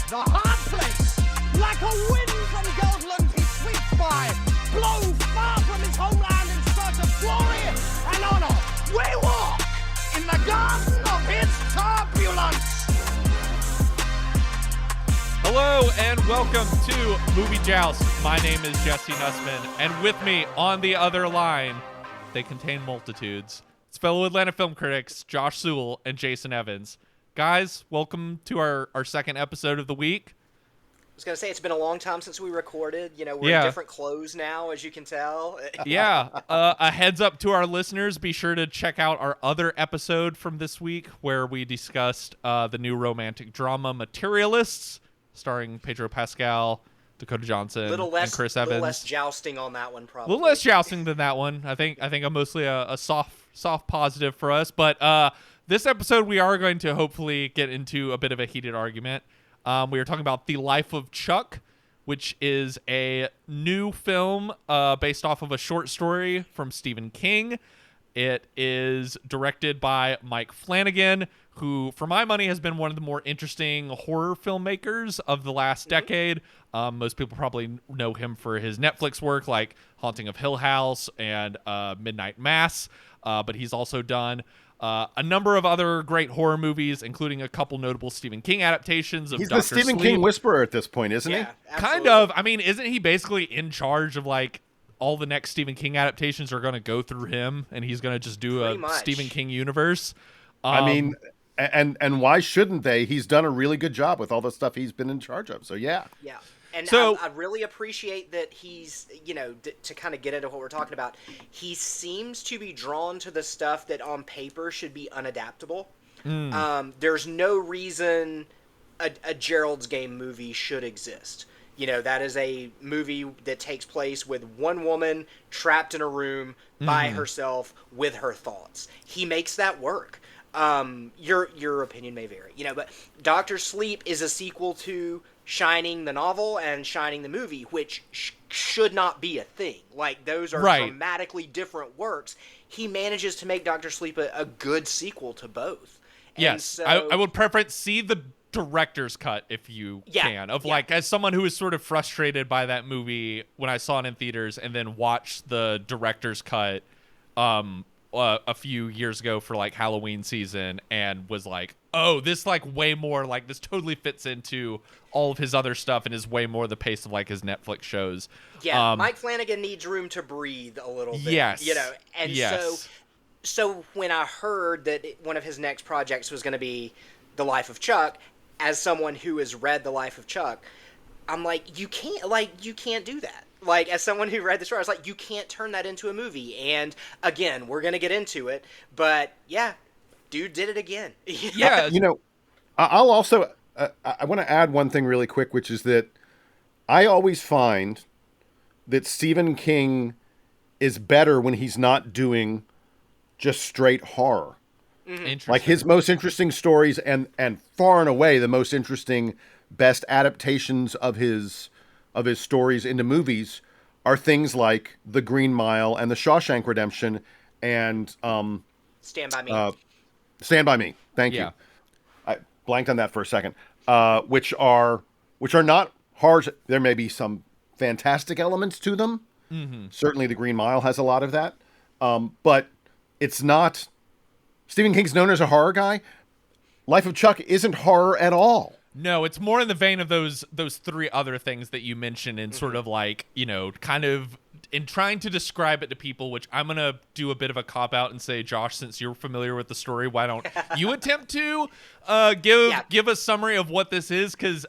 the hard place. Like a wind from Goldland he sweeps by, blown far from his homeland in search of glory and honor. We walk in the garden of his turbulence. Hello and welcome to Movie Joust. My name is Jesse Nussman, and with me on the other line, they contain multitudes. It's fellow Atlanta film critics Josh Sewell and Jason Evans. Guys, welcome to our second episode of the week. I was going to say, it's been a long time since we recorded. You know, we're in different clothes now, as you can tell. A heads up to our listeners. Be sure to check out our other episode from this week where we discussed the new romantic drama Materialists, starring Pedro Pascal, Dakota Johnson, and Chris Evans. A little less jousting on that one, probably. A little less jousting than that one. I think I'm mostly a soft positive for us. But this episode, we are going to hopefully get into a bit of a heated argument. We are talking about The Life of Chuck, which is a new film based off of a short story from Stephen King. It is directed by Mike Flanagan, who, for my money, has been one of the more interesting horror filmmakers of the last decade. Most people probably know him for his Netflix work like Haunting of Hill House and Midnight Mass, but he's also done a number of other great horror movies, including a couple notable Stephen King adaptations of He's Dr. the Stephen Sleep. King whisperer at this point, isn't he? Absolutely. Kind of. I mean, isn't he basically in charge of, like, all the next Stephen King adaptations are going to go through him, and he's going to just do Pretty a much. Stephen King universe? I mean, and why shouldn't they? He's done a really good job with all the stuff he's been in charge of. So, yeah. Yeah. And So- I really appreciate that he's, you know, to kind of get into what we're talking about, he seems to be drawn to the stuff that on paper should be unadaptable. There's no reason a Gerald's Game movie should exist. You know, that is a movie that takes place with one woman trapped in a room by herself with her thoughts. He makes that work. Your opinion may vary, you know, but Dr. Sleep is a sequel to Shining the novel and Shining the movie, which should not be a thing. Like, those are dramatically different works. He manages to make Dr. Sleep a good sequel to both. And Yes, so, I would preference see the director's cut if you can. Like, as someone who was sort of frustrated by that movie when I saw it in theaters and then watched the director's cut a few years ago for, like, Halloween season and was like, oh, this, like, way more, like, this totally fits into all of his other stuff and is way more the pace of, like, his Netflix shows. Yeah, Mike Flanagan needs room to breathe a little bit. Yes. You know, and so when I heard that one of his next projects was going to be The Life of Chuck, as someone who has read The Life of Chuck, I'm like, you can't do that. Like, as someone who read the story, I was like, you can't turn that into a movie. And again, we're going to get into it, but yeah, dude did it again. Yeah. You know, I'll also, I want to add one thing really quick, which is that I always find that Stephen King is better when he's not doing just straight horror. Interesting. Like, his most interesting stories and far and away the most interesting, best adaptations of his stories into movies are things like The Green Mile and The Shawshank Redemption and Stand By Me. Stand By Me. Thank you. I blanked on that for a second. Which are not hard. There may be some fantastic elements to them. Certainly The Green Mile has a lot of that. But it's not... Stephen King's known as a horror guy. Life of Chuck isn't horror at all. No, it's more in the vein of those three other things that you mentioned and sort of like, you know, kind of in trying to describe it to people, which I'm going to do a bit of a cop-out and say, Josh, since you're familiar with the story, why don't you attempt to give a summary of what this is? Because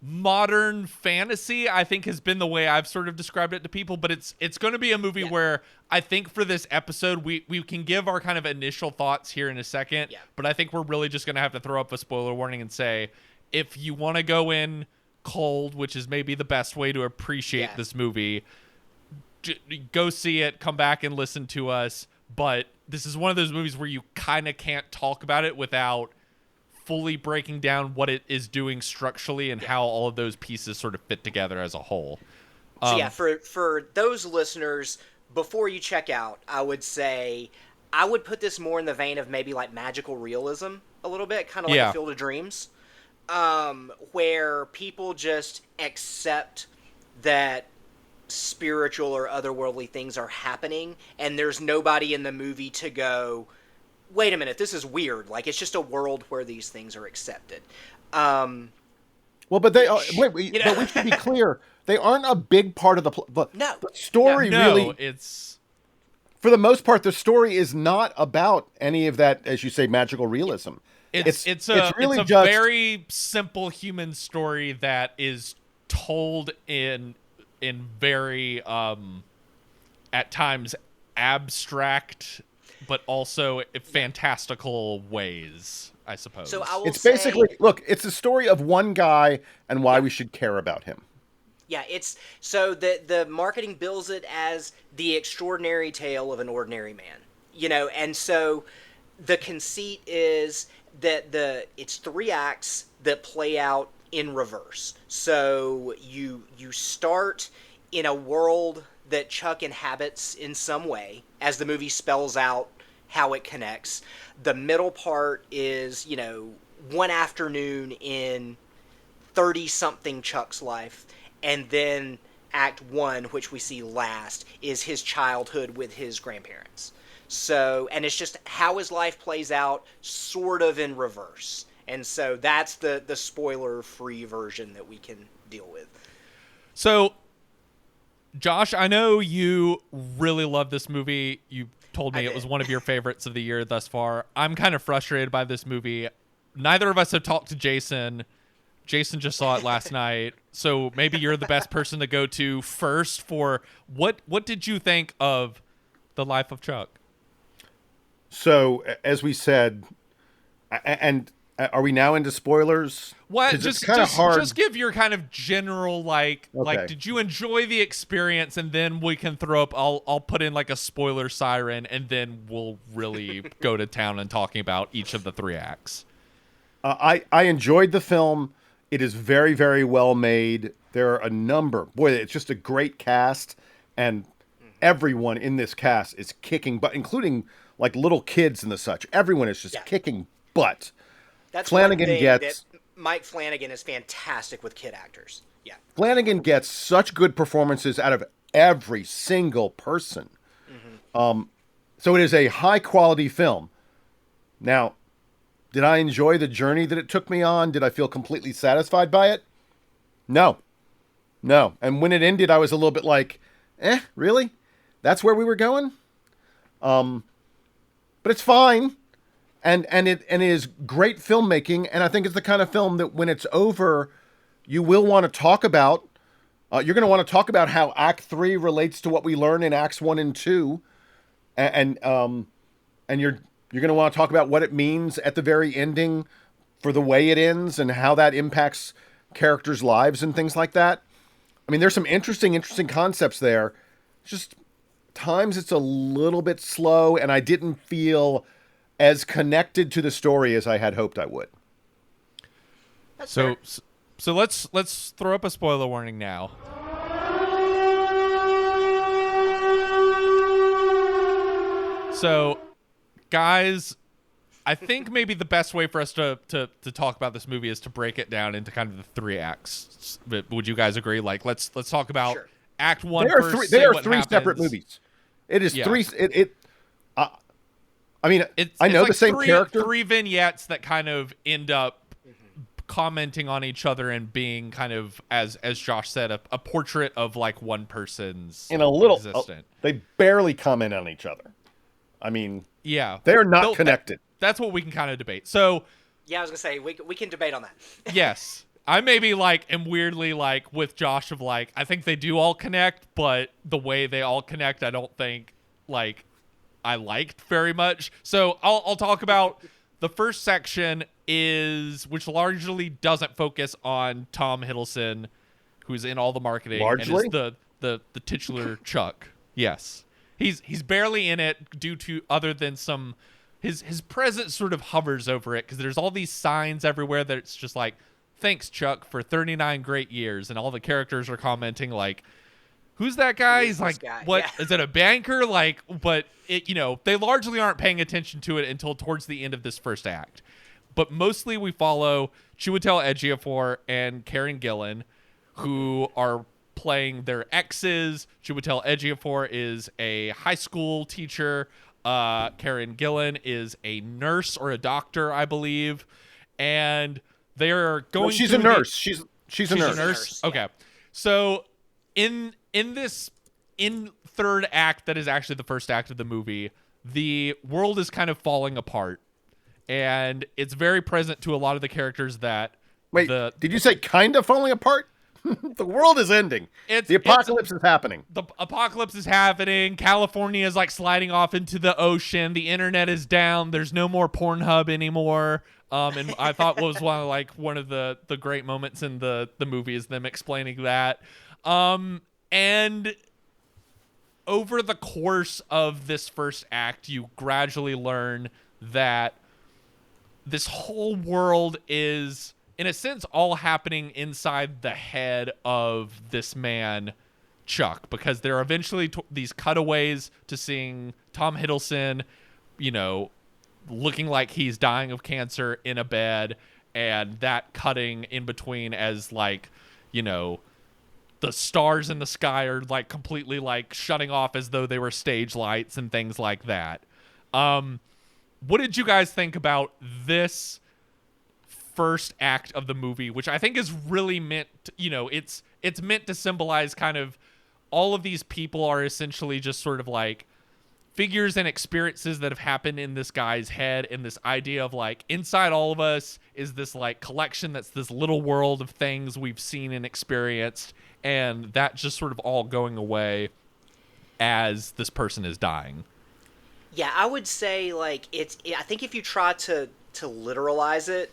modern fantasy, I think, has been the way I've sort of described it to people, but it's going to be a movie where I think for this episode, we can give our kind of initial thoughts here in a second, but I think we're really just going to have to throw up a spoiler warning and say, if you want to go in cold, which is maybe the best way to appreciate this movie, go see it, come back and listen to us, but this is one of those movies where you kind of can't talk about it without fully breaking down what it is doing structurally and how all of those pieces sort of fit together as a whole. So for those listeners, before you check out, I would say I would put this more in the vein of maybe like magical realism a little bit, kind of like The Field of Dreams. where people just accept that spiritual or otherworldly things are happening, and there's nobody in the movie to go, wait a minute, this is weird. Like, it's just a world where these things are accepted. Well, but they are, but we should be clear. They aren't a big part of the story. No, really, it's for the most part, the story is not about any of that, as you say, magical realism. It's a very simple human story that is told in very at times abstract but also fantastical ways, I suppose. So I will it's basically, look, it's a story of one guy and why we should care about him. Yeah, it's so the marketing bills it as the extraordinary tale of an ordinary man. You know, and so the conceit is that it's 3 acts that play out in reverse. So you start in a world that Chuck inhabits in some way, as the movie spells out how it connects. The middle part is, you know, one afternoon in 30-something Chuck's life, and then Act 1, which we see last, is his childhood with his grandparents. So, and it's just how his life plays out, sort of in reverse. And so that's the spoiler-free version that we can deal with. So, Josh, I know you really love this movie. You told me it was one of your favorites of the year thus far. I'm kind of frustrated by this movie. Neither of us have talked to Jason. Jason just saw it last night. So maybe you're the best person to go to first for what did you think of The Life of Chuck? So, as we said, and are we now into spoilers? What? Just give your kind of general like did you enjoy the experience, and then we can throw up. I'll put in like a spoiler siren, and then we'll really go to town and talking about each of the 3 acts. I enjoyed the film. It is very, very well made. There are a number. Boy, it's just a great cast, and everyone in this cast is kicking butt, including like little kids and the such. Everyone is just kicking butt. That's Flanagan that Mike Flanagan is fantastic with kid actors. Yeah. Flanagan gets such good performances out of every single person. Mm-hmm. So it is a high quality film. Now, did I enjoy the journey that it took me on? Did I feel completely satisfied by it? No. And when it ended, I was a little bit like, really? That's where we were going? But it's fine. And it is great filmmaking, and I think it's the kind of film that when it's over, you will want to talk about. You're going to want to talk about how Act 3 relates to what we learn in Acts 1 and 2, and you're going to want to talk about what it means at the very ending for the way it ends and how that impacts characters' lives and things like that. I mean, there's some interesting concepts there. Just times it's a little bit slow, and I didn't feel as connected to the story as I had hoped I would. So let's throw up a spoiler warning now. So, guys, I think maybe the best way for us to talk about this movie is to break it down into kind of the 3 acts. Would you guys agree? Like, let's talk about Act 1 first. They are 3 separate movies. It is 3. I mean, I know the same character. 3 vignettes that kind of end up commenting on each other and being kind of, as Josh said, a portrait of like one person's in a little. existence. They barely comment on each other. I mean, yeah, they are not connected. That's what we can kind of debate. So, yeah, I was gonna say we can debate on that. Yes, I maybe am weirdly like with Josh of like I think they do all connect, but the way they all connect, I don't think I liked very much. So I'll talk about the first section which largely doesn't focus on Tom Hiddleston, who's in all the marketing largely? And is the titular Chuck. Yes. He's barely in it due to other than some his presence sort of hovers over it because there's all these signs everywhere that it's just like, thanks Chuck for 39 great years, and all the characters are commenting like, who's that guy? He's like, what? Yeah. Is it a banker? But it, they largely aren't paying attention to it until towards the end of this first act. but mostly we follow Chiwetel Ejiofor and Karen Gillan, who are playing their exes. Chiwetel Ejiofor is a high school teacher. Karen Gillan is a nurse or a doctor, I believe, and they are going. No, she's a nurse. She's a nurse. Okay, so in third act, that is actually the first act of the movie, the world is kind of falling apart, and it's very present to a lot of the characters that. Wait, did you say kind of falling apart? The world is ending. The apocalypse is happening. The apocalypse is happening. California is like sliding off into the ocean. The internet is down. There's no more Pornhub anymore. And I thought was one of the great moments in the movie is them explaining that. And over the course of this first act, you gradually learn that this whole world is, in a sense, all happening inside the head of this man, Chuck, because there are eventually these cutaways to seeing Tom Hiddleston, looking like he's dying of cancer in a bed, and that cutting in between as the stars in the sky are completely shutting off as though they were stage lights and things like that. What did you guys think about this first act of the movie, which I think is really meant to, it's meant to symbolize kind of all of these people are essentially just sort of figures and experiences that have happened in this guy's head, and this idea of inside all of us is this collection that's this little world of things we've seen and experienced, and that just sort of all going away as this person is dying. Yeah, I would say I think if you try to literalize it,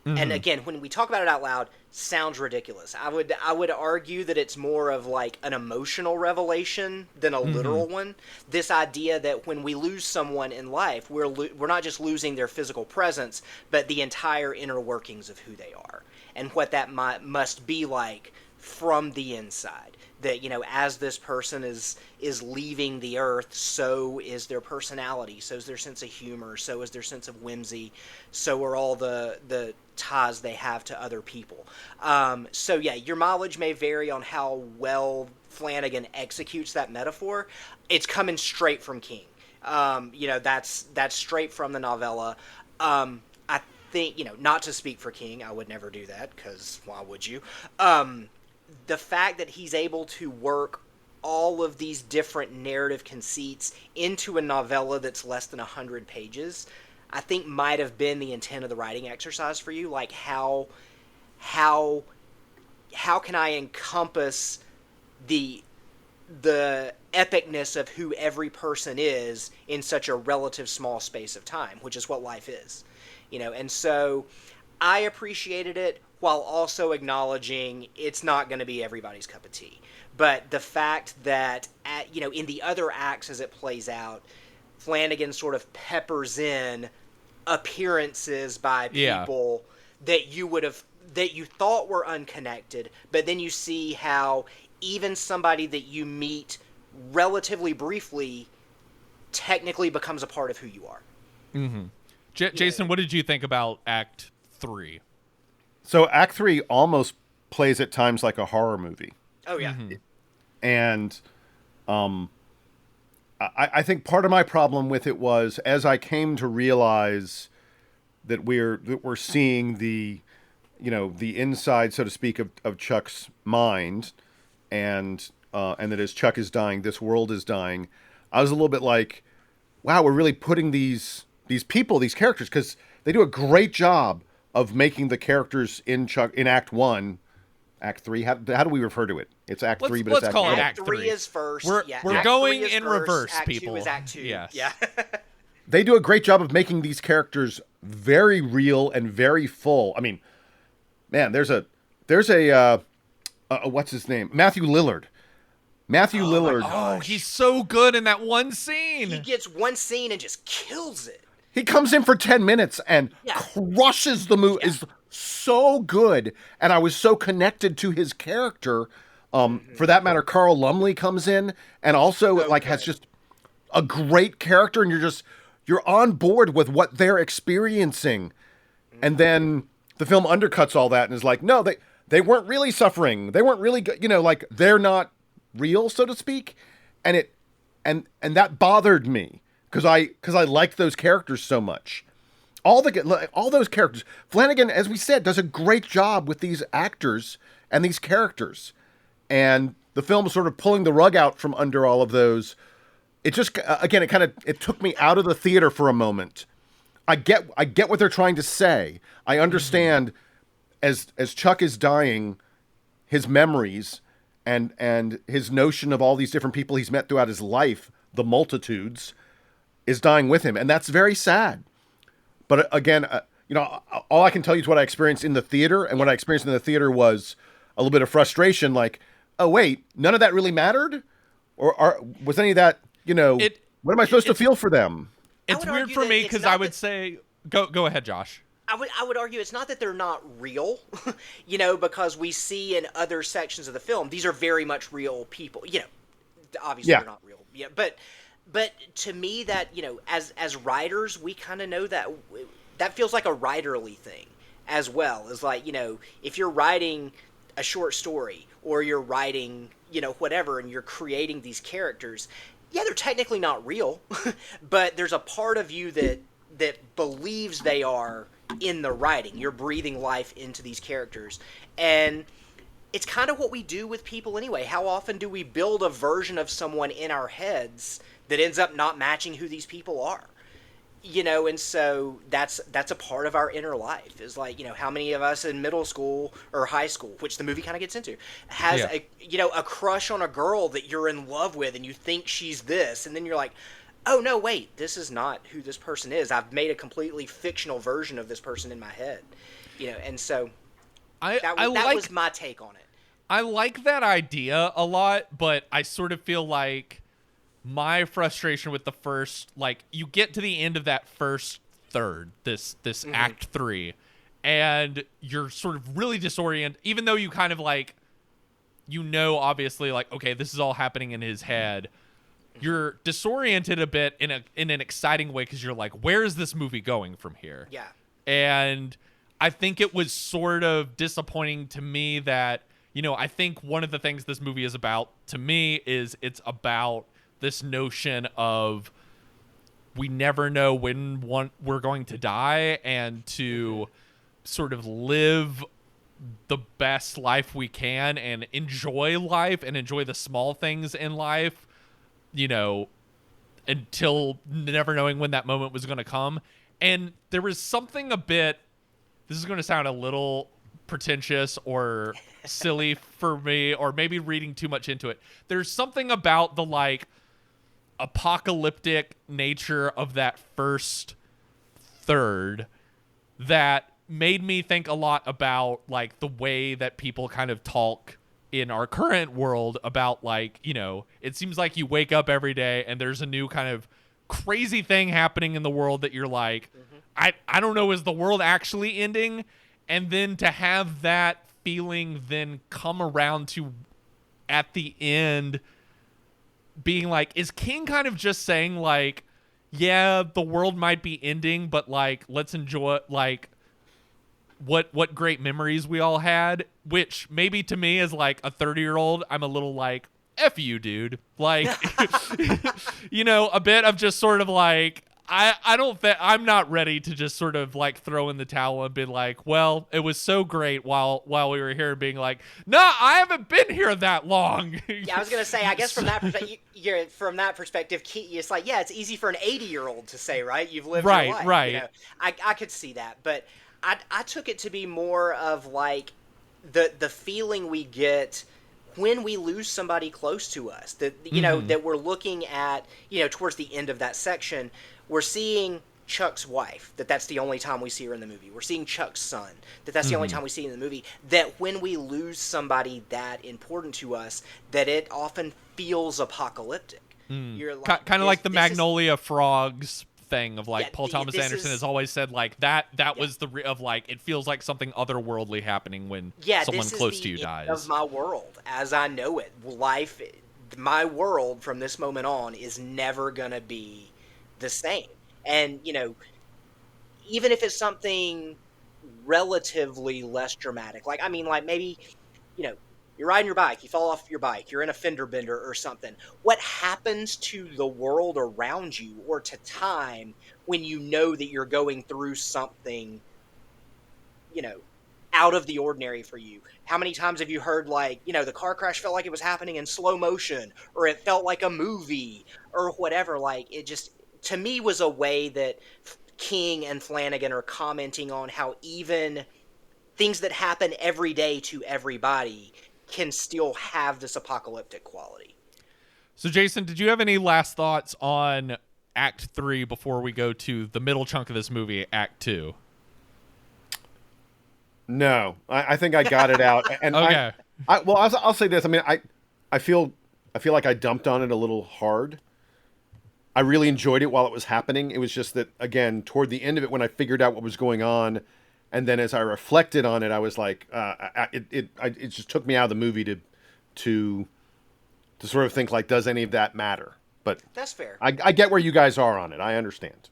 and again, when we talk about it out loud, sounds ridiculous. I would argue that it's more of an emotional revelation than a literal one. This idea that when we lose someone in life, we're not just losing their physical presence, but the entire inner workings of who they are, and what that must be like from the inside. That, as this person is leaving the earth, so is their personality, so is their sense of humor, so is their sense of whimsy, so are all the ties they have to other people. So yeah, your mileage may vary on how well Flanagan executes that metaphor. It's coming straight from King. That's straight from the novella. I think, not to speak for King, I would never do that, because why would you? The fact that he's able to work all of these different narrative conceits into a novella that's less than 100 pages, I think might have been the intent of the writing exercise for you. How can I encompass the epicness of who every person is in such a relative small space of time, which is what life is, and so I appreciated it, while also acknowledging it's not going to be everybody's cup of tea. But the fact that, in the other acts as it plays out, Flanagan sort of peppers in appearances by people that you thought were unconnected, but then you see how even somebody that you meet relatively briefly technically becomes a part of who you are. Mm-hmm. Jason, what did you think about Act 3? So Act 3 almost plays at times like a horror movie. Oh, yeah. Mm-hmm. And I think part of my problem with it was, as I came to realize that we're seeing the inside, so to speak, of Chuck's mind, and that as Chuck is dying, this world is dying, I was a little bit like, wow, we're really putting these people, these characters, because they do a great job of making the characters in Act 1, Act 3. How do we refer to it? It's Act 3, but it's Act 1. Let's call it Act 3 is first. We're Act going 3 is in first, reverse, Act people. 2 is Act 2. Yes. Yeah. They do a great job of making these characters very real and very full. I mean, man, there's a what's his name? Matthew Lillard. Matthew Lillard. Oh, he's so good in that one scene. He gets one scene and just kills it. He comes in for 10 minutes and crushes the movie. Is so good, and I was so connected to his character. For that matter, Carl Lumley comes in and also has just a great character, and you're on board with what they're experiencing. And then the film undercuts all that and is like, no, they weren't really suffering. They weren't really, like they're not real, so to speak. And that bothered me because I liked those characters so much. All those characters. Flanagan, as we said, does a great job with these actors and these characters. And the film sort of pulling the rug out from under all of those. It just, again, it took me out of the theater for a moment. I get what they're trying to say. I understand as Chuck is dying, his memories and his notion of all these different people he's met throughout his life, the multitudes, is dying with him. And that's very sad. But again, all I can tell you is what I experienced in the theater. And what I experienced in the theater was a little bit of frustration. Like, oh, wait, none of that really mattered? Or was any of that, what am I supposed to feel for them? It's weird for me because I would say, go ahead, Josh. I would argue it's not that they're not real, because we see in other sections of the film, these are very much real people. Obviously they're not real. Yeah, but to me that, as writers, we kind of know that feels like a writerly thing as well. It's like, if you're writing a short story or you're writing, whatever, and you're creating these characters, yeah, they're technically not real, but there's a part of you that believes they are in the writing. You're breathing life into these characters. And it's kind of what we do with people anyway. How often do we build a version of someone in our heads that ends up not matching who these people are? And so that's a part of our inner life. Is like, how many of us in middle school or high school, which the movie kind of gets into, has a crush on a girl that you're in love with and you think she's this, and then you're like, oh no, wait, this is not who this person is. I've made a completely fictional version of this person in my head. And so that was my take on it. I like that idea a lot, but I sort of feel like my frustration with the first, like, you get to the end of that first third, this act 3, and you're sort of really disoriented, even though you kind of like, obviously, like, okay, this is all happening in his head. You're disoriented a bit in an exciting way because you're like, where is this movie going from here? Yeah. And I think it was sort of disappointing to me that, I think one of the things this movie is about, to me, is it's about this notion of we never know when we're going to die, and to sort of live the best life we can and enjoy life and enjoy the small things in life, until never knowing when that moment was going to come. And there was something this is going to sound a little pretentious or silly for me, or maybe reading too much into it. There's something about the, like, apocalyptic nature of that first third that made me think a lot about, like, the way that people kind of talk in our current world about, like, it seems like you wake up every day and there's a new kind of crazy thing happening in the world that you're like, I don't know, is the world actually ending? And then to have that feeling then come around to, at the end, being like, is King kind of just saying, like, yeah, the world might be ending, but, like, let's enjoy, like, what great memories we all had, which maybe to me as, like, a 30-year-old, I'm a little like, F you, dude. Like, a bit of just sort of like, I don't think, I'm not ready to just sort of like throw in the towel and be like, well, it was so great while we were here, being like, no, I haven't been here that long. Yeah, I was gonna say, I guess from that perspective, it's like, yeah, it's easy for an 80-year-old to say, right? You've lived your life. Right. I could see that, but I took it to be more of like the feeling we get when we lose somebody close to us, that that we're looking at, towards the end of that section, we're seeing Chuck's wife, that's the only time we see her in the movie. We're seeing Chuck's son, that's the only time we see in the movie. That when we lose somebody that important to us, that it often feels apocalyptic. You're like, kind of like the Magnolia Frogs thing of, like, Paul Thomas Anderson has always said, like, that was of, like, it feels like something otherworldly happening when someone close to you dies. Of my world as I know it, life, my world from this moment on is never gonna be the same. And even if it's something relatively less dramatic. Like, I mean, like maybe, you know, you're riding your bike, you fall off your bike, you're in a fender bender or something. What happens to the world around you or to time when you know that you're going through something, you know, out of the ordinary for you? How many times have you heard, like, you know, the car crash felt like it was happening in slow motion, or it felt like a movie, or whatever? Like, it just, to me, was a way that King and Flanagan are commenting on how even things that happen every day to everybody can still have this apocalyptic quality. So, Jason, did you have any last thoughts on Act 3 before we go to the middle chunk of this movie, Act 2? No, I think I got it out. And Okay. I'll say this. I mean, I feel like I dumped on it a little hard. I really enjoyed it while it was happening. It was just that, again, toward the end of it, when I figured out what was going on, and then as I reflected on it, I was like, it just took me out of the movie to sort of think, like, does any of that matter? But that's fair. I get where you guys are on it. I understand.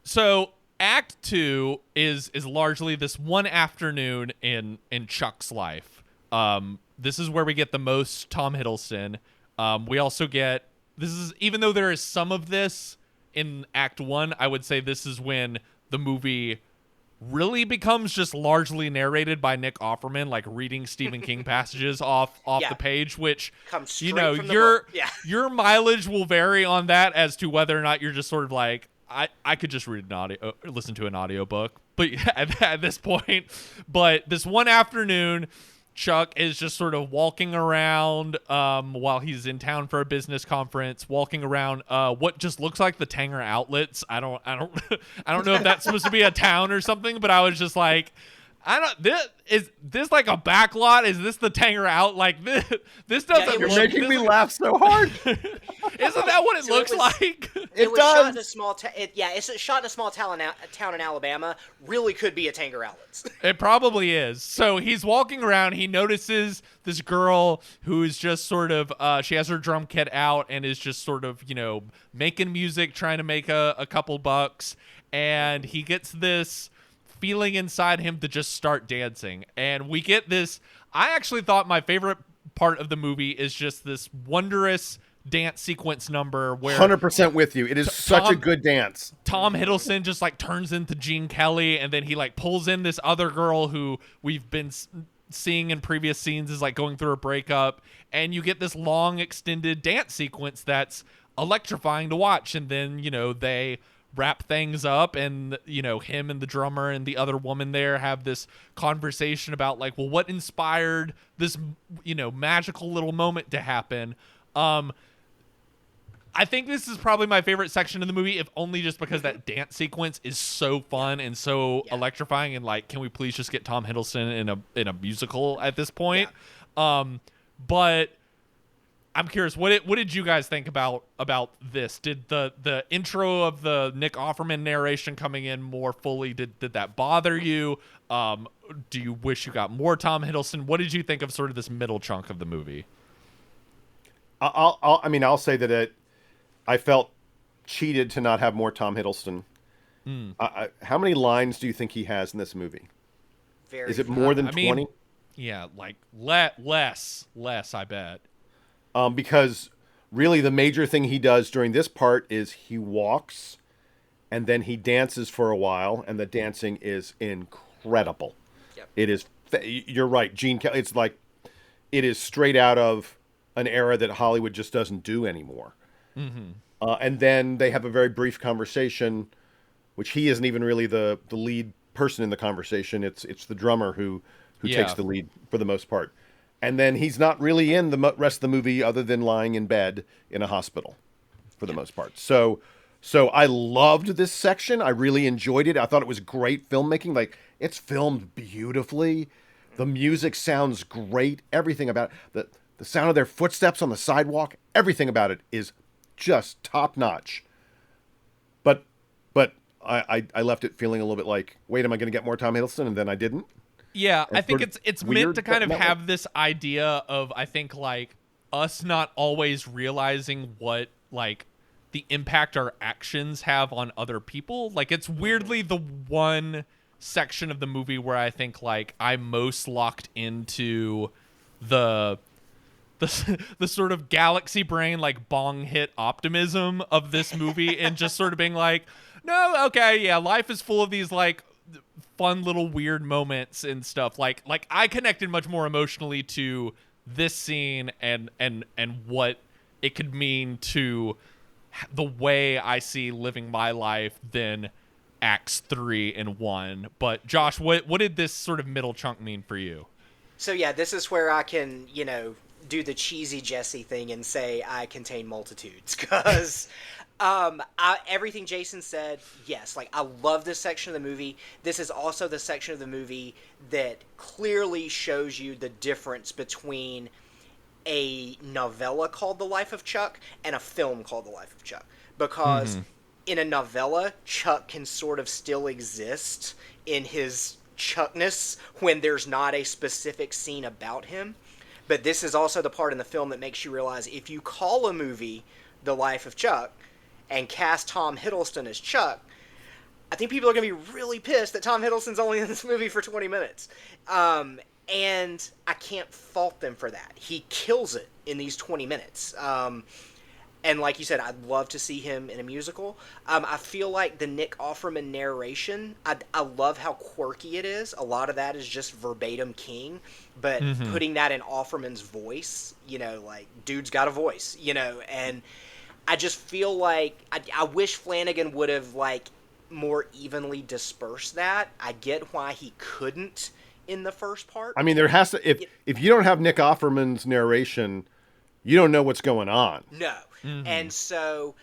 So Act 2 is largely this one afternoon in Chuck's life. This is where we get the most Tom Hiddleston. We also get, this is, even though there is some of this in Act 1, I would say this is when the movie really becomes just largely narrated by Nick Offerman, like reading Stephen King passages off the page, which, comes straight you know, from the book. Yeah. your mileage will vary on that as to whether or not you're just sort of like, I could just read an audio, listen to an audiobook, but at this point, but this one afternoon, Chuck is just sort of walking around while he's in town for a business conference, walking around what just looks like the Tanger Outlets. I don't know if that's supposed to be a town or something, but I was just like, is this like a back lot? Is this the Tanger Out? Like this doesn't. You're making me laugh so hard. Isn't that what it looks like? It was shot in a small it's shot in a small town in Alabama. Really could be a Tanger Outlets. It probably is. So he's walking around. He notices this girl who is just sort of, she has her drum kit out and is just sort of, you know, making music, trying to make a couple bucks. And he gets this feeling inside him to just start dancing. And we get this, I actually thought my favorite part of the movie is just this wondrous dance sequence number where 100% with you. It is such a good dance. Tom Hiddleston just like turns into Gene Kelly, and then he like pulls in this other girl who we've been seeing in previous scenes is like going through a breakup, and you get this long extended dance sequence that's electrifying to watch. And then, you know, they wrap things up, and, you know, him and the drummer and the other woman there have this conversation about like, well, what inspired this, you know, magical little moment to happen. I think this is probably my favorite section of the movie, if only just because that dance sequence is so fun and so electrifying. And like, can we please just get Tom Hiddleston in a musical at this point? Yeah. But I'm curious, what did you guys think about this? Did the intro of the Nick Offerman narration coming in more fully, did that bother you? Do you wish you got more Tom Hiddleston? What did you think of sort of this middle chunk of the movie? I'll say that I felt cheated to not have more Tom Hiddleston. How many lines do you think he has in this movie? Is it more than 20? Yeah, like less, I bet. Because really the major thing he does during this part is he walks and then he dances for a while, and the dancing is incredible. Yep. It is, you're right, Gene Kelly. It's like, it is straight out of an era that Hollywood just doesn't do anymore. Mm-hmm. And then they have a very brief conversation, which he isn't even really the lead person in the conversation. It's the drummer who takes the lead for the most part. And then he's not really in the rest of the movie other than lying in bed in a hospital for the most part. So I loved this section. I really enjoyed it. I thought it was great filmmaking. Like, it's filmed beautifully. The music sounds great. Everything about it. The sound of their footsteps on the sidewalk, everything about it is just top notch. But I left it feeling a little bit like, wait, am I going to get more Tom Hiddleston? And then I didn't. Yeah, I think it's meant to kind of have this idea of, I think, like, us not always realizing what, like, the impact our actions have on other people. Like, it's weirdly the one section of the movie where I think like I'm most locked into the sort of galaxy brain, like bong hit optimism of this movie, and just sort of being like, no, okay, yeah, life is full of these like fun little weird moments and stuff. Like I connected much more emotionally to this scene and what it could mean to the way I see living my life than Acts 3 and 1. But Josh, what did this sort of middle chunk mean for you? So yeah, this is where I can, do the cheesy Jesse thing and say I contain multitudes, because everything Jason said, yes, like I love this section of the movie. This is also the section of the movie that clearly shows you the difference between a novella called The Life of Chuck and a film called The Life of Chuck, because in a novella, Chuck can sort of still exist in his Chuckness when there's not a specific scene about him. But this is also the part in the film that makes you realize if you call a movie The Life of Chuck and cast Tom Hiddleston as Chuck, I think people are going to be really pissed that Tom Hiddleston's only in this movie for 20 minutes. And I can't fault them for that. He kills it in these 20 minutes. And like you said, I'd love to see him in a musical. I feel like the Nick Offerman narration, I love how quirky it is. A lot of that is just verbatim King, but putting that in Offerman's voice, like, dude's got a voice, and I just feel like I wish Flanagan would have, like, more evenly dispersed that. I get why he couldn't in the first part. I mean, there has to, if you don't have Nick Offerman's narration, you don't know what's going on. No. And so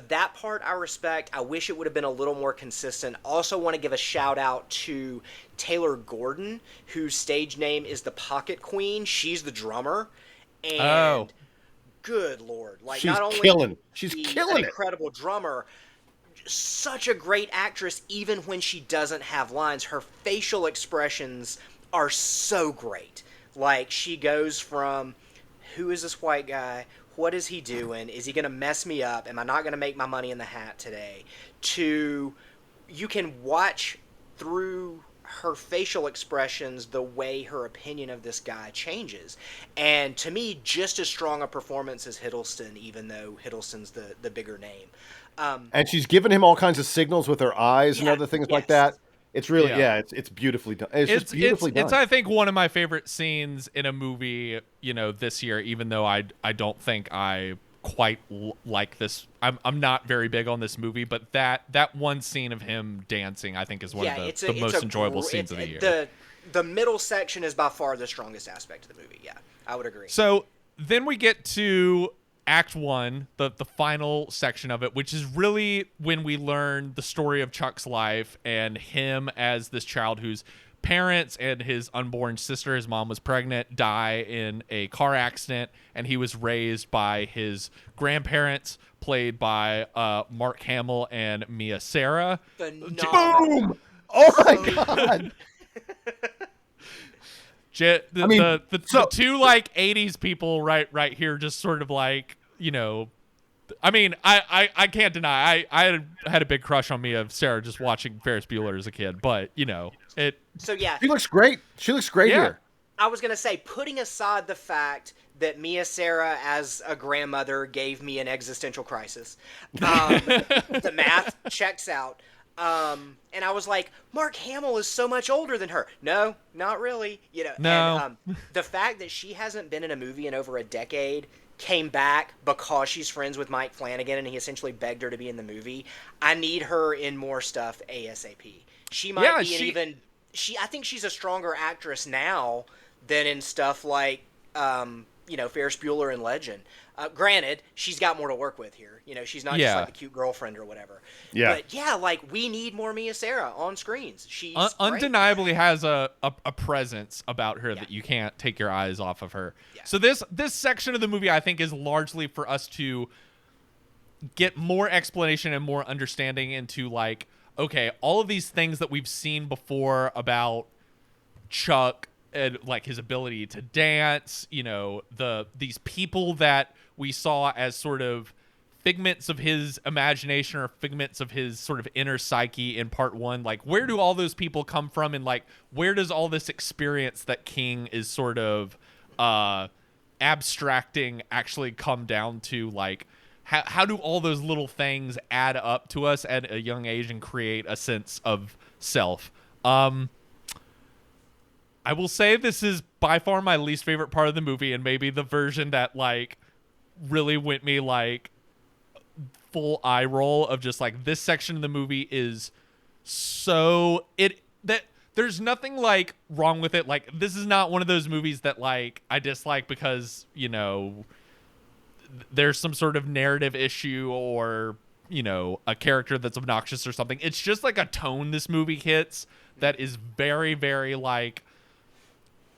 that part I respect. I wish it would have been a little more consistent. Also want to give a shout out to Taylor Gordon, whose stage name is the Pocket Queen. She's the drummer. And good Lord. Like, she's not only killing. She's killing an it. Incredible drummer, such a great actress even when she doesn't have lines. Her facial expressions are so great. Like, she goes from, who is this white guy? What is he doing? Is he going to mess me up? Am I not going to make my money in the hat today? To, you can watch through her facial expressions the way her opinion of this guy changes. And to me, just as strong a performance as Hiddleston, even though Hiddleston's the bigger name. And she's giving him all kinds of signals with her eyes and other things like that. It's really, it's beautifully done. It's just beautifully done. It's, I think, one of my favorite scenes in a movie, this year, even though I don't think I quite like this. I'm not very big on this movie, but that one scene of him dancing, I think, is one of the most enjoyable scenes of the year. The middle section is by far the strongest aspect of the movie. Yeah, I would agree. So then we get to Act 1, the final section of it, which is really when we learn the story of Chuck's life and him as this child whose parents and his unborn sister, his mom was pregnant, die in a car accident, and he was raised by his grandparents, played by Mark Hamill and Mia Sara. Boom! Oh my God! The two like 80s people right here just sort of like, I mean, I can't deny I had a big crush on Mia Sara just watching Ferris Bueller as a kid, but it. So yeah, she looks great. She looks great here. I was gonna say, putting aside the fact that Mia Sara as a grandmother gave me an existential crisis, the math checks out. And I was like, Mark Hamill is so much older than her. No, not really. No. And the fact that she hasn't been in a movie in over a decade, came back because she's friends with Mike Flanagan and he essentially begged her to be in the movie. I need her in more stuff ASAP. She might I think she's a stronger actress now than in stuff like, Ferris Bueller and Legend. Granted, she's got more to work with here. She's not just like a cute girlfriend or whatever. Yeah. But yeah, like, we need more Mia Sara on screens. She's undeniably has a presence about her that you can't take your eyes off of her. Yeah. So this section of the movie, I think, is largely for us to get more explanation and more understanding into, like, okay, all of these things that we've seen before about Chuck and, like, his ability to dance, these people that we saw as sort of figments of his imagination or figments of his sort of inner psyche in part 1. Like, where do all those people come from, and like where does all this experience that King is sort of abstracting actually come down to? Like, how do all those little things add up to us at a young age and create a sense of self? I will say this is by far my least favorite part of the movie, and maybe the version that like really went me like full eye roll of just like, this section of the movie is so that there's nothing like wrong with it. Like, this is not one of those movies that like I dislike because, you know, there's some sort of narrative issue or, you know, a character that's obnoxious or something. It's just like a tone this movie hits that is very, very like,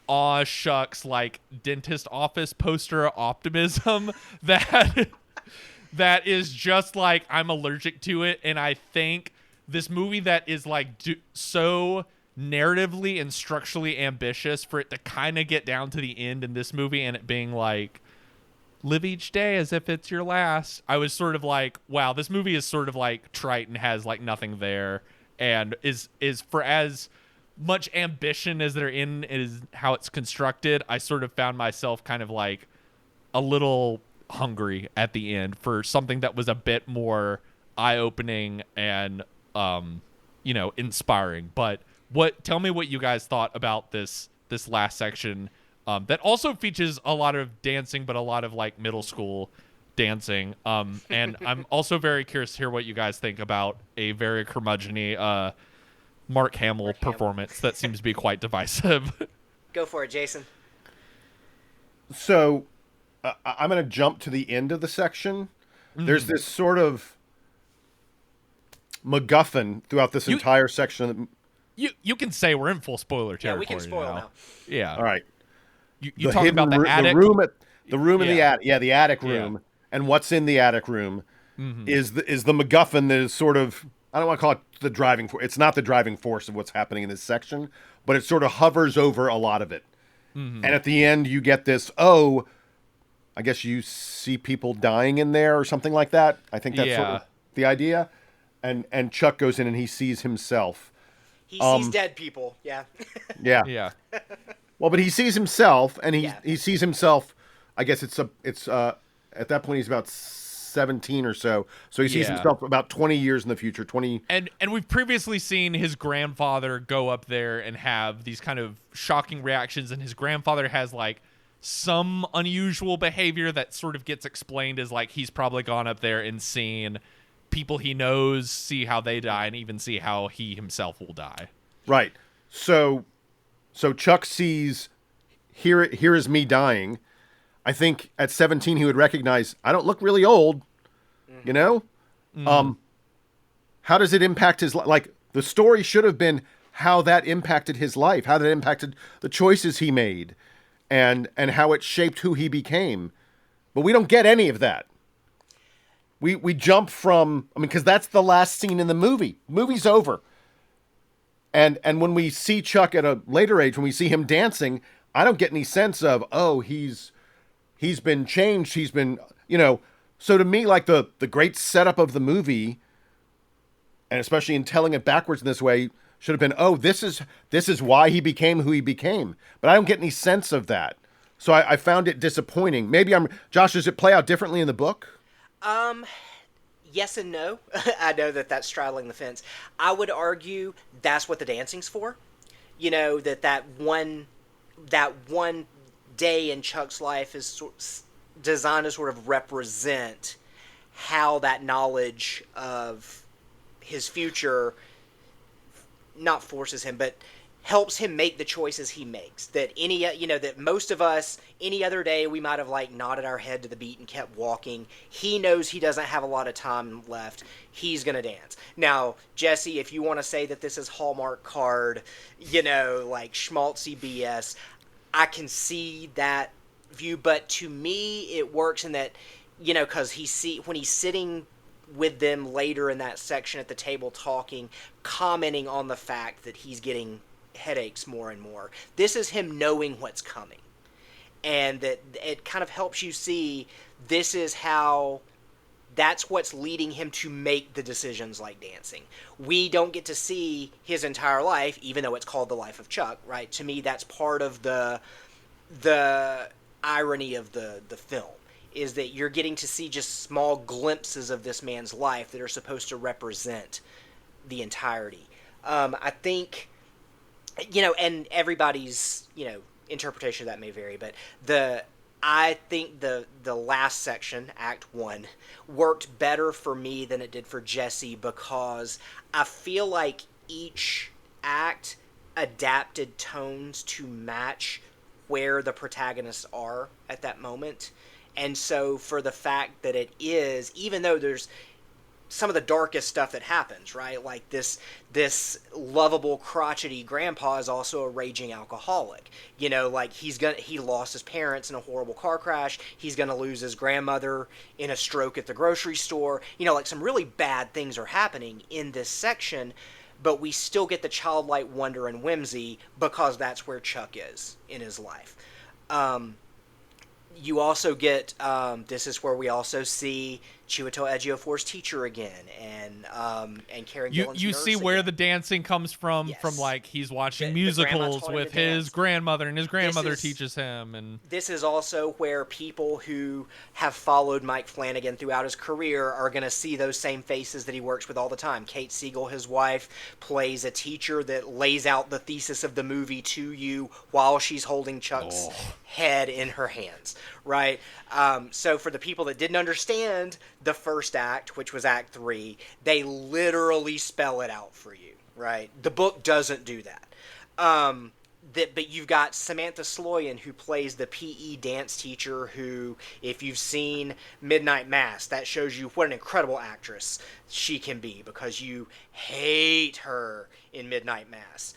aw shucks, like dentist office poster optimism that is just like, I'm allergic to it. And I think this movie that is like so narratively and structurally ambitious, for it to kind of get down to the end in this movie and it being like, live each day as if it's your last. I was sort of like, wow, this movie is sort of like trite and has like nothing there, and is for as much ambition as there in is how it's constructed. I sort of found myself kind of like a little hungry at the end for something that was a bit more eye-opening and you know, inspiring. But tell me what you guys thought about this last section that also features a lot of dancing, but a lot of like middle school dancing, and I'm also very curious to hear what you guys think about a very curmudgeon-y Mark Hamill performance that seems to be quite divisive. Go for it, Jason. So I'm going to jump to the end of the section. Mm-hmm. There's this sort of MacGuffin throughout this entire section. You can say we're in full spoiler territory. Yeah, we can spoil now. Yeah. All right. You talking about the attic? The room in the attic. Yeah, the attic room. Yeah. And what's in the attic room is the MacGuffin that is sort of, I don't want to call it the driving force. It's not the driving force of what's happening in this section, but it sort of hovers over a lot of it. Mm-hmm. And at the end, you get this, I guess you see people dying in there or something like that. I think that's sort of the idea. And Chuck goes in and he sees himself. He sees dead people. Yeah. Yeah. Yeah. Well, but he sees himself, and he sees himself. I guess it's at that point he's about 17 or so. So he sees himself about 20 years in the future. 20. And we've previously seen his grandfather go up there and have these kind of shocking reactions, and his grandfather has like some unusual behavior that sort of gets explained as like he's probably gone up there and seen people he knows see how they die, and even see how he himself will die. Right. So Chuck sees, here is me dying. I think at 17 he would recognize, I don't look really old, you know? Mm-hmm. How does it impact his life? Like, the story should have been how that impacted his life, how that impacted the choices he made, and how it shaped who he became. But we don't get any of that. We jump from, because that's the last scene in the movie. Movie's over. And when we see Chuck at a later age, when we see him dancing, I don't get any sense of, he's been changed. He's been, so to me, like the great setup of the movie, and especially in telling it backwards in this way, should have been, this is why he became who he became. But I don't get any sense of that. So I found it disappointing. Maybe Josh, does it play out differently in the book? Yes and no. I know that's straddling the fence. I would argue that's what the dancing's for. That one day in Chuck's life is designed to sort of represent how that knowledge of his future not forces him, but helps him make the choices he makes. That that most of us, any other day, we might have like nodded our head to the beat and kept walking. He knows he doesn't have a lot of time left. He's going to dance. Now, Jesse, if you want to say that this is Hallmark card, like schmaltzy BS, I can see that view. But to me, it works in that, because when he's sitting with them later in that section at the table talking, commenting on the fact that he's getting headaches more and more. This is him knowing what's coming, and that it kind of helps you see this is how that's what's leading him to make the decisions like dancing. We don't get to see his entire life, even though it's called The Life of Chuck, right? To me, that's part of the irony of the film, is that you're getting to see just small glimpses of this man's life that are supposed to represent the entirety. I think, and everybody's, interpretation of that may vary, but I think the last section, Act 1, worked better for me than it did for Jesse, because I feel like each act adapted tones to match where the protagonists are at that moment. And so for the fact that it is, even though there's some of the darkest stuff that happens, right? Like this lovable, crotchety grandpa is also a raging alcoholic. Like he lost his parents in a horrible car crash. He's gonna lose his grandmother in a stroke at the grocery store. Like some really bad things are happening in this section, but we still get the childlike wonder and whimsy because that's where Chuck is in his life. You also get, this is where we also see Chiwetel Ejiofor's teacher again, and Karen Gillan's you nurse see where again. the dancing comes from. Yes. From like he's watching The grandma musicals taught him with to dance. his grandmother, and his grandmother This is- teaches him. And This is also where people who have followed Mike Flanagan throughout his career are going to see those same faces that he works with all the time. Kate Siegel, his wife, plays a teacher that lays out the thesis of the movie to you while she's holding Chuck's head in her hands, right? So for the people that didn't understand the first act, which was Act 3, they literally spell it out for you, right? The book doesn't do that. But you've got Samantha Sloyan, who plays the PE dance teacher, who, if you've seen Midnight Mass, that shows you what an incredible actress she can be, because you hate her in Midnight Mass.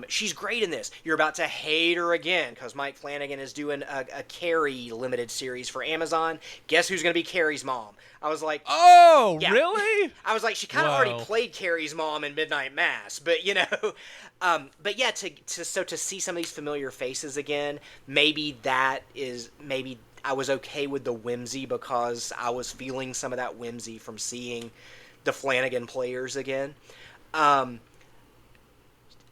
She's great in this. You're about to hate her again, because Mike Flanagan is doing a Carrie limited series for Amazon. Guess who's going to be Carrie's mom? I was like, oh, yeah. really? I was like, she kind of already played Carrie's mom in Midnight Mass, but but yeah, to see some of these familiar faces again, maybe I was okay with the whimsy, because I was feeling some of that whimsy from seeing the Flanagan players again. But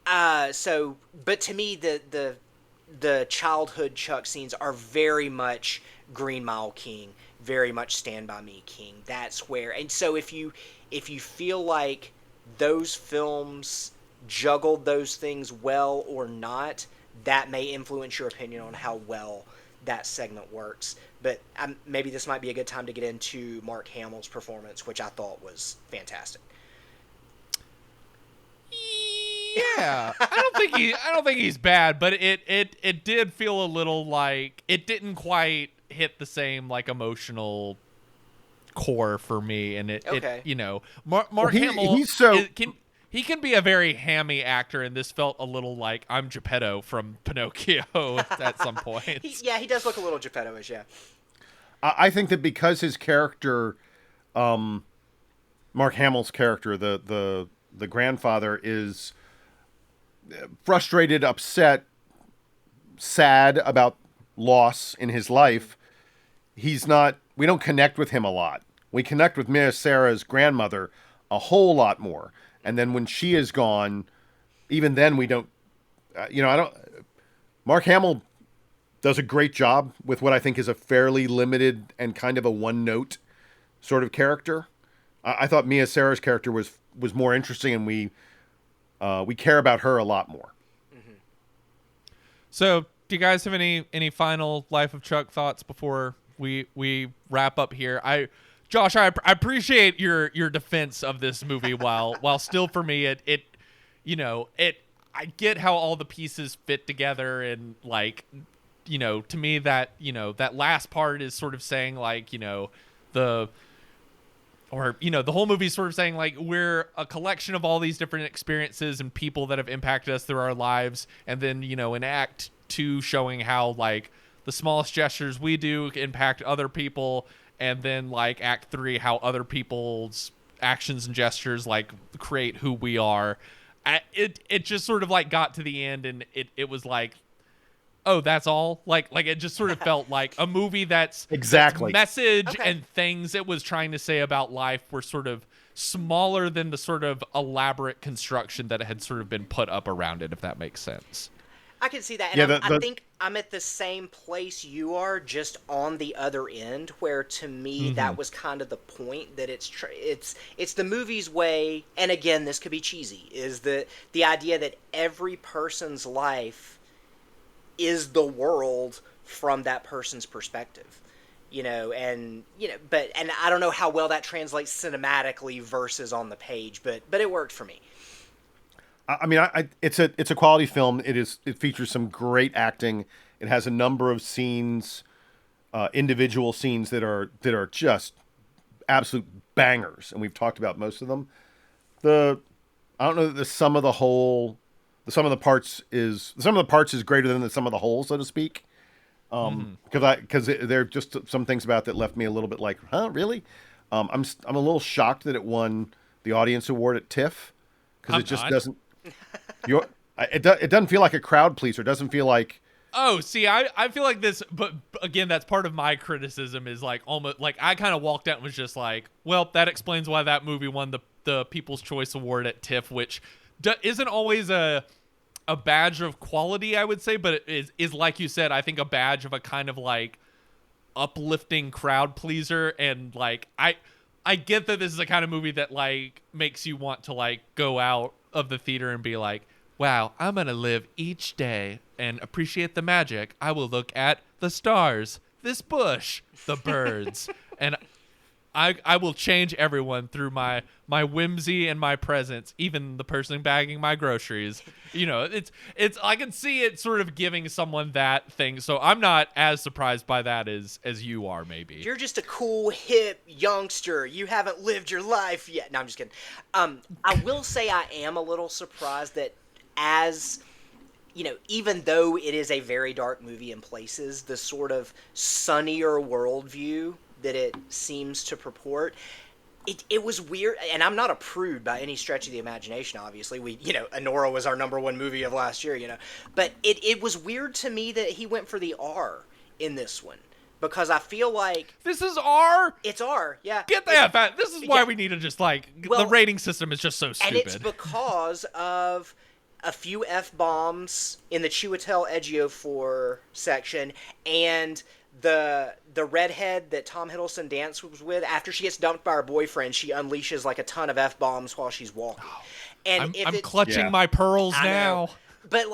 to me, the childhood Chuck scenes are very much Green Mile King, very much Stand By Me King. That's where, and so if you feel like those films juggled those things well or not, that may influence your opinion on how well that segment works. But maybe this might be a good time to get into Mark Hamill's performance, which I thought was fantastic. Yeah, I don't think he's bad, but it did feel a little like it didn't quite hit the same like emotional core for me, and Mark Hamill, he can be a very hammy actor, and this felt a little like I'm Geppetto from Pinocchio at some point. He does look a little Geppetto-ish, yeah. I think that because his character, Mark Hamill's character, the grandfather, is frustrated, upset, sad about loss in his life, we don't connect with him a lot. We connect with Mia Sara's grandmother a whole lot more. And then when she is gone, even then we don't, Mark Hamill does a great job with what I think is a fairly limited and kind of a one-note sort of character. I thought Mia Sara's character was more interesting, and we care about her a lot more. Mm-hmm. So, do you guys have any final Life of Chuck thoughts before we wrap up here? Josh, I appreciate your defense of this movie. While still for me, I get how all the pieces fit together, and to me that that last part is sort of saying the whole movie is sort of saying we're a collection of all these different experiences and people that have impacted us through our lives, and then in Act 2 showing how the smallest gestures we do impact other people, and then Act 3 how other people's actions and gestures create who we are. It just sort of got to the end, and it was oh, that's all? Like it just sort of felt like a movie that's Exactly. message and things it was trying to say about life were sort of smaller than the sort of elaborate construction that had sort of been put up around it, if that makes sense. I can see that, and I think I'm at the same place you are, just on the other end, where to me that was kind of the point, that it's the movie's way, and again, this could be cheesy, is the idea that every person's life is the world from that person's perspective, and I don't know how well that translates cinematically versus on the page, but it worked for me. I mean, it's a quality film. It features some great acting. It has a number of scenes, individual scenes that are just absolute bangers, and we've talked about most of them. I don't know that the sum of the parts is greater than the sum of the whole, so to speak. Because there are just some things about that left me a little bit like, huh, really? I'm a little shocked that it won the audience award at TIFF, because it just doesn't. It doesn't feel like a crowd pleaser. It doesn't feel like. Oh, see, I feel like this, but again, that's part of my criticism, is like almost like I kind of walked out and was just like, well, that explains why that movie won the People's Choice Award at TIFF, which isn't always a badge of quality, I would say, but it is like you said, I think a badge of a kind of like uplifting crowd pleaser, and like I get that this is a kind of movie that like makes you want to like go out of the theater and be like, wow, I'm gonna live each day and appreciate the magic. I will look at the stars, this bush, the birds, and I will change everyone through my whimsy and my presence, even the person bagging my groceries. It's I can see it sort of giving someone that thing. So I'm not as surprised by that as you are, maybe. You're just a cool, hip youngster. You haven't lived your life yet. No, I'm just kidding. I will say I am a little surprised that, as even though it is a very dark movie in places, the sort of sunnier worldview that it seems to purport, it was weird, and I'm not a prude by any stretch of the imagination, obviously. Anora was our #1 movie of last year, but it was weird to me that he went for the R in this one, because I feel like... This is R? It's R, yeah. Get the F out. This is why we need to just, the rating system is just so stupid. And it's because of a few F-bombs in the Chiwetel Ejiofor section, and the redhead that Tom Hiddleston danced was with, after she gets dumped by her boyfriend, she unleashes like a ton of F-bombs while she's walking. And I'm clutching my pearls now. But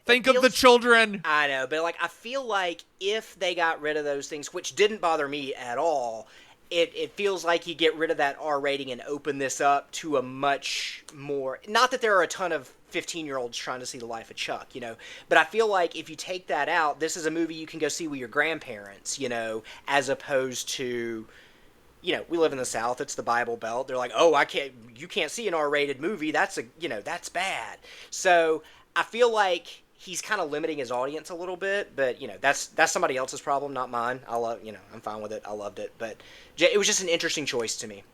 think of the children. I know, but I feel like if they got rid of those things, which didn't bother me at all, it feels like you get rid of that R rating and open this up to a much more... Not that there are a ton of 15-year-olds trying to see the life of Chuck, but I feel like if you take that out, this is a movie you can go see with your grandparents, as opposed to... we live in the South. It's the Bible Belt. They're like, oh, you can't see an R-rated movie. That's that's bad. So I feel like he's kind of limiting his audience a little bit, but that's somebody else's problem, not mine. I'm fine with it. I loved it, but it was just an interesting choice to me.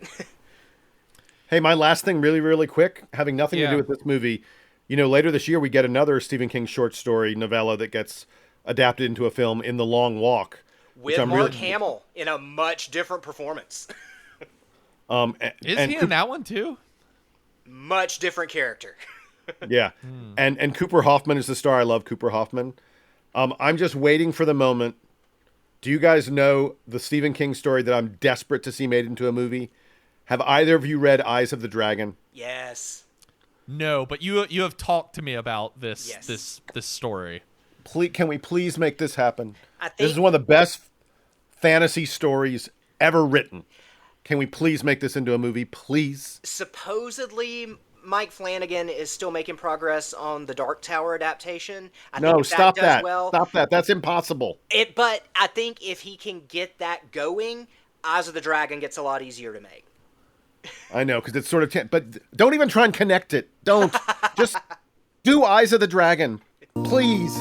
Hey, my last thing, really, really quick, having nothing to do with this movie. Later this year we get another Stephen King short story novella that gets adapted into a film, In the Long Walk, with Mark Hamill in a much different performance. Is he in that one too? Much different character. Yeah. And Cooper Hoffman is the star. I love Cooper Hoffman. I'm just waiting for the moment. Do you guys know the Stephen King story that I'm desperate to see made into a movie? Have either of you read Eyes of the Dragon? Yes. No, but you have talked to me about this this story. Can we please make this happen? This is one of the best fantasy stories ever written. Can we please make this into a movie, please? Supposedly, Mike Flanagan is still making progress on the Dark Tower adaptation. Stop that. Stop that. That's impossible. But I think if he can get that going, Eyes of the Dragon gets a lot easier to make. I know, because it's sort of... but don't even try and connect it. Don't. Just do Eyes of the Dragon. Please.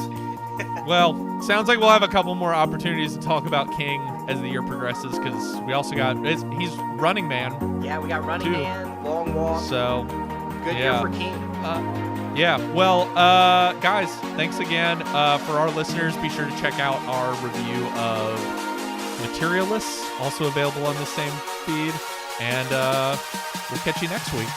Well, sounds like we'll have a couple more opportunities to talk about King as the year progresses, because we also got... he's Running Man. Yeah, we got Running Man, Long Walk. So... Good year for King. Yeah. Well, guys, thanks again. For our listeners, be sure to check out our review of Materialists, also available on the same feed. And we'll catch you next week.